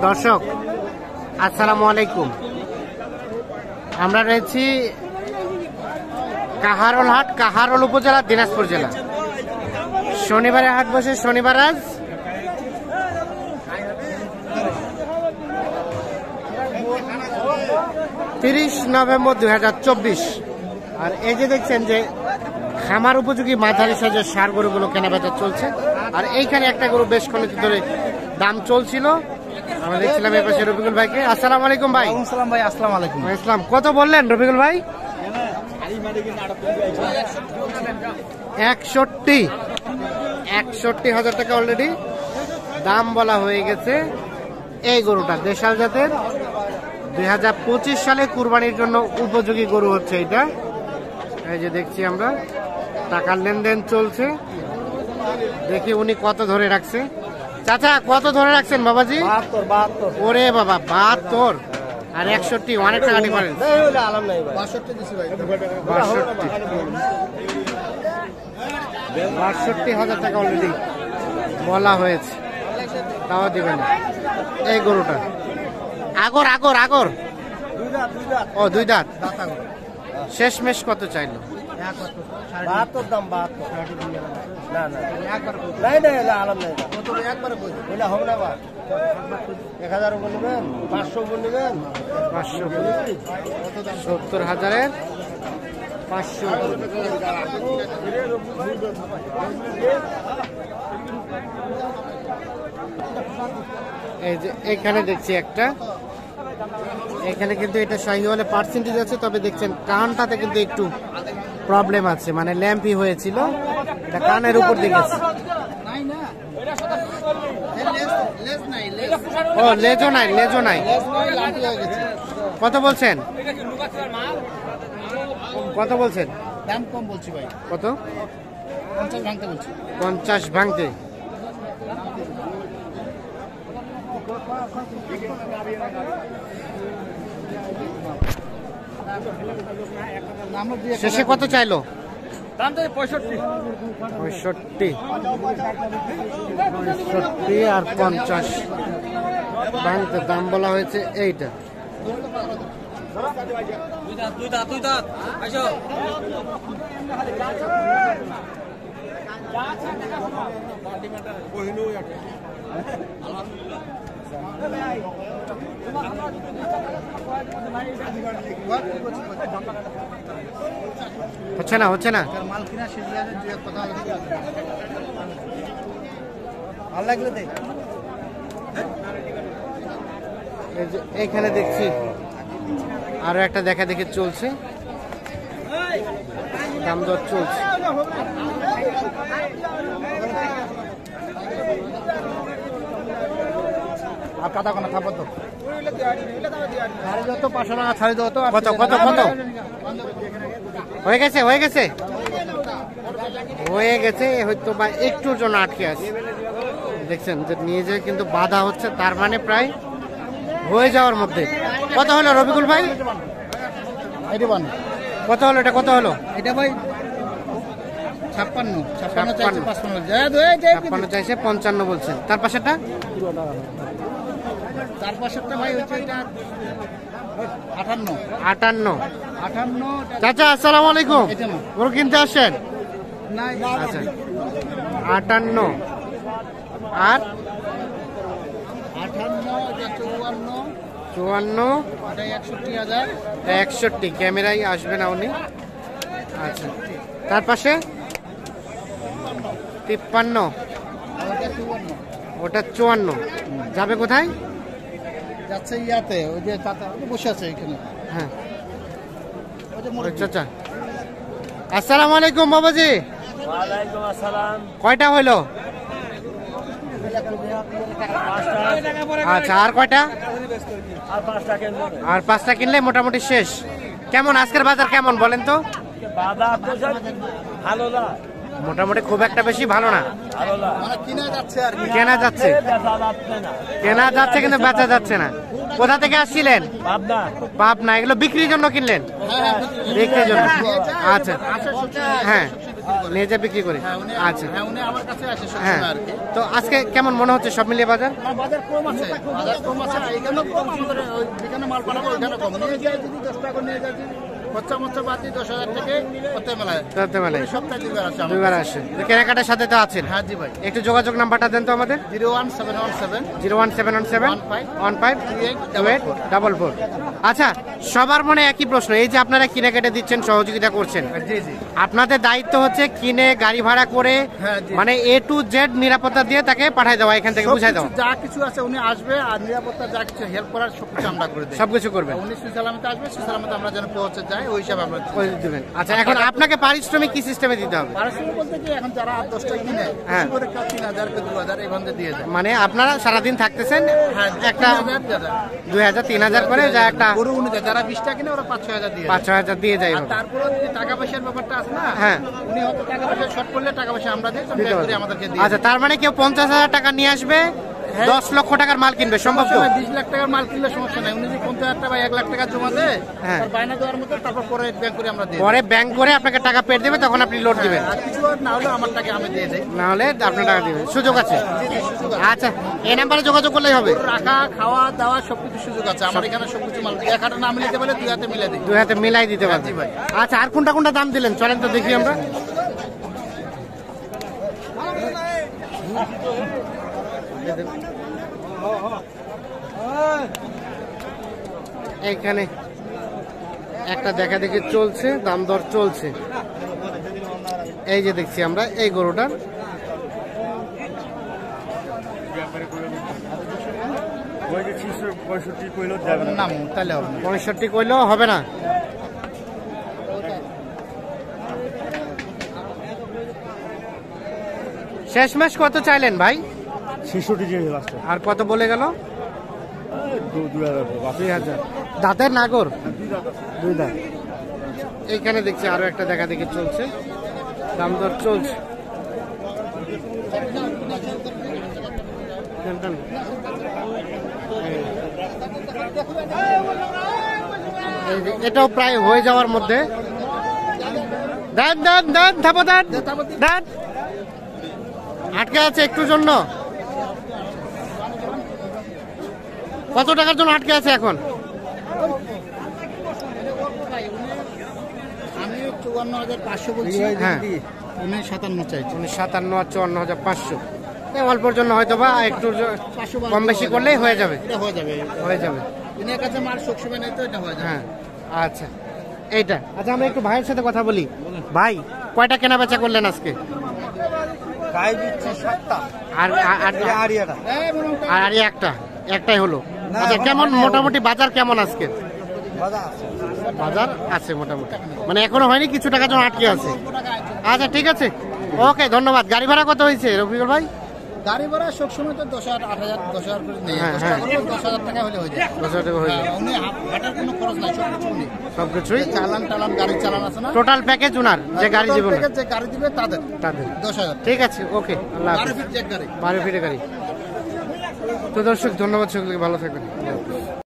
দর্শক আসসালামু আলাইকুম। আমরা রয়েছি কাহারোল হাট, কাহারোল উপজেলা, দিনাজপুর জেলা। শনিবারে হাট বসে, শনিবার আজ 30 নভেম্বর 2024। আর এই যে দেখছেন যে খামার উপযোগী মাঝারি সাইজের ষাঁড় গরুগুলো কেনাবেচা চলছে। আর এইখানে একটা গরু বেশ খানিক ধরে দাম চলছিল। আমরা দেখছিলাম এই পাশে রফিকুল ভাইকে। আসসালামু আলাইকুম ভাই। আসসালাম ভাই। আসসালামু আলাইকুম। ইসলাম কত বললেন রফিকুল ভাই? 61,000 টাকা অলরেডি দাম বলা হয়ে গেছে। এই গরুটা দেশাল জাতের, 2025 সালে কুরবানির জন্য উপযোগী গরু হচ্ছে এটা। এই যে দেখছি আমরা টাকার লেনদেন চলছে। দেখি উনি কত ধরে রাখছে। চাচা কত ধরে রাখছেন বাবাজি? 72। ওরে বাবা 72 আর 61, অনেক টাকা ডিফারেন্স। 62,000 টাকা অলরেডি বলা হয়েছে, তাও দিবেন। এই গরুটা আগর আগর আগর ও দুই দাঁত। শেষ মেশ কত চাইলো? 72 দাম। 72 না না একবার আলাম নাই একবার বলে হবে না বা 1000 উপর নেবেন, 500 উপর নেবেন, 500 70,000-এর 500। এই যে এখানে দেখছি একটা, এখানে কিন্তু এটা শাহিওয়ালে পার্সেন্টেজ আছে, তবে দেখছেন কানটাতে কিন্তু একটু প্রবলেম আছে, মানে ল্যাম্পি হয়েছিল, এটা কানের উপর দিকে। ও লেজও নাই, লেজও নাই। কত বলছেন? কত বলছেন? দাম কম বলছি ভাই। কত? 50 ভাঙতে বলছি। 50 ভাঙতে। শেষে কত চাইলো? দাম তো 65। 65 আর 50 ভাঙতে দাম বলা হয়েছে এইটা। দুই দাঁত আইসো। হচ্ছে না, হচ্ছে না। মাল কিনা শেষ হয়ে যায়, দুই এক কথা ভালো লাগলে দেখ। এইখানে দেখছি আরো একটা দেখা দেখে চলছে, দাম দর চলছে। আর কাটা কোনো খাবো তো কত কত কত হয়ে গেছে? হয়ে গেছে, হয়ে গেছে হয়তো বা একটুর জন্য আটকে আছে। দেখছেন যে নিয়ে যায় কিন্তু বাধা হচ্ছে, তার মানে প্রায় হয়ে যাওয়ার মধ্যে। কত হলো রফিকুল ভাই? কত হলো এটা? কত হলো এটা ভাই? 56 চাইছে, 55 বলছেন। তার পাশেরটা? তার পাশেরটা ভাই হচ্ছে এটা 58। 58। চাচা আসসালামু আলাইকুম। গরু কিনতে আসছেন? আচ্ছা 58 আর 54। 61 ক্যামেরায় আসবে না উনি। আচ্ছা তার পাশে 53, ওটা 54। যাবে কোথায়? যাচ্ছে ইয়াতে, ওই যে চাচা বসে আছে এখানে। হ্যাঁ চাচা আসসালামু আলাইকুম বাবাজি। ওয়ালাইকুম আসসালাম। কয়টা হইলো? আচ্ছা আর কয়টা? আর 5টা কিনলে মোটামুটি শেষ। কেমন আজকের বাজার কেমন বলেন তো? ভালো না, মোটামুটি খুব একটা বেশি ভালো না। কেনা যাচ্ছে আর কেনা যাচ্ছে, কেনা যাচ্ছে কিন্তু বেচা যাচ্ছে না। কোথা থেকে আসছিলেন? পাবনা। এগুলো বিক্রির জন্য কিনলেন? বিক্রির জন্য। আচ্ছা হ্যাঁ নিয়ে যা বিক্রি করে। হ্যাঁ, উনি আচ্ছা হ্যাঁ, উনি আমার কাছে আসে হ্যাঁ, সবসময় আর কি। তো আজকে কেমন মনে হচ্ছে সব মিলিয়ে বাজার? বাজার কম আছে, বাজার কম আছে, এখানেও কম, আমাদের যেখানে মাল পাঠাবো ওইখানে কম। নিয়ে যায় যদি 10 টাকা নিয়ে যায়, খরচা মরচা বাদ দিয়ে 10,000 থেকে করতে মেলায় করতে মেলায় সপ্তাহে 2 বার আসে আমার। দুইবার আসে, তো কেনাকাটার সাথে তো আছেন। হ্যাঁ জি ভাই। একটু যোগাযোগ নাম্বারটা দেন তো আমাদের। 01717 01717 152844। আচ্ছা, সবার মনে একই প্রশ্ন, এই যে আপনারা কিনে কেটে দিচ্ছেন, সহযোগিতা করছেন, জি জি আপনাদের দায়িত্ব হচ্ছে কিনে গাড়ি ভাড়া করে হ্যাঁ, জি। মানে A to Z নিরাপত্তা দিয়ে তাকে পাঠায় দেওয়া, এখান থেকে বুঝাই দেওয়া, সবকিছু যা কিছু আছে উনি আসবে, আর নিরাপত্তা যা কিছু হেল্প করার সবকিছু আমরা করে দিই। সবকিছু করবেন, উনি সুসালামতে আসবে, সুসালামতে আমরা যেন পৌঁছে যাই ওই হিসাবে আমরা করে দিবেন। আচ্ছা, এখন আপনাকে পারিশ্রমিক কি সিস্টেমে দিতে হবে? পারিশ্রমিক বলতে কি, এখন যারা 10টা কিনে হ্যাঁ। বেশি করে কেউ 3,000 কেউ 2,000 এভাবে দিয়ে যায়। মানে আপনারা সারাদিন থাকতেছেন, হ্যাঁ, একটা 3,000 2000 3000 করে যা একটা গরু উনি দেয়, যারা 20টা কিনে ওরা 5-6,000 দিয়ে যায়। 5-6000 দিয়ে যায় আর এভাবে। তারপরে যদি টাকা পয়সার ব্যাপারটা আছে না, হ্যাঁ। উনি হয়তো টাকা পয়সা শর্ট করলে টাকা পয়সা আমরা দিই, দিতে ব্যাংক পারবেন। করে আমাদেরকে দিয়ে আচ্ছা, তার মানে কেউ 50,000 টাকা নিয়ে আসবে, হ্যাঁ। 10 লক্ষ টাকার মাল কিনবে, সম্ভব তো? 20 লাখ টাকার মাল কিনলে সমস্যা নাই, উনি যদি 50,000 টাকা বা 1 লাখ টাকা জমা দেয়, হ্যাঁ। তার বায়না দেওয়ার মতো, তারপর পরে ব্যাংক করে আমরা দিই। পরে ব্যাংক করে আপনাকে টাকা পেড দেবে, তখন আপনি লোড দিবেন, আর কিছু না হলে আমার টাকা আমি দিয়ে দেই। না হলে আপনার টাকা দিবেন, সুযোগ আছে। জি, জি, সুযোগ আছে। আচ্ছা, এই নাম্বারে যোগাযোগ করলেই হবে। রাখা, খাওয়া দাওয়া সবকিছু সুযোগ আছে আমার এখানে, সবকিছু মাল এক হাতে না মিলাতে পারলে 2 হাতে মিলে দিই। 2 হাতে মিলাই দিতে পারবেন। জি ভাই। আচ্ছা, আর কোনটা কোনটা দাম দিলেন চলেন তো দেখি আমরা। এইখানে একটা দেখা দেখি চলছে, দাম দর চলছে। এই যে দেখছি আমরা এই গরুটার, না তাহলে হবে না। 65 কইলেও হবে না। শেষমেশ কত চাইলেন ভাই? 66 আর কত বলে গেল? 2000। দাঁতের নাগর, 2 দাঁত। এইখানে দেখছি আরো একটা দেখা দেখি চলছে, দাম দর চলছে। এটাও প্রায় হয়ে যাওয়ার মধ্যে। দেন দেন দেন, থাপো দেন দেন, আটকে আছে একটুর জন্য। কত টাকার জন্য আটকে আছে এখন? আমি 54,500 বলছি, হ্যাঁ, উনি 57 চাইছি। 57 আর 54,500, অল্পর জন্য হয়তো বা একটু 500 কম বেশি করলেই হয়ে যাবে, এটা হয়ে যাবে, হয়ে যাবে। এর কাছে মাল সবসময় নেই তো এটা হয়ে যাবে। হ্যাঁ, আচ্ছা এইটা। আচ্ছা, আমরা একটু ভাইয়ের সাথে কথা বলি। ভাই, কয়টা কেনা বেচা করলেন আজকে? গাই দিচ্ছে 7টা, আর আর- আর- আরিয়াটা আর আর একটাই হলো। আচ্ছা, কেমন মোটামুটি বাজার কেমন আজকে? বাজার আছে মোটামুটি, মানে এখনো হয়নি, কিছু টাকা জন্য আটকে আছে। আচ্ছা, ঠিক আছে, ওকে, ধন্যবাদ। গাড়ি ভাড়া কত হয়েছে রফিকুল ভাই? গাড়ি ভাড়া সবসময় তো 10,000 8,000 10,000 করে নেই, হ্যাঁ, 10 হ্যাঁ। টাকা করে 10,000 টাকা হলে হয়ে যায়। 10,000 টাকা হয়ে যায়, উনি হাটের কোনো খরচ নাই, সবকিছু উনি সবকিছুই চালান টালান গাড়ি চালান আছে না, টোটাল প্যাকেজ উনার, যে গাড়ি Total জীবন package যে গাড়ি দিবে তাদের তাদের। 10,000, ঠিক আছে, ওকে, আল্লাহ 12 হাফেজ। ফিট চেক গাড়ি। 12 ফিটে গাড়ি। তো দর্শক, ধন্যবাদ সকলকে, ভালো থাকবেন।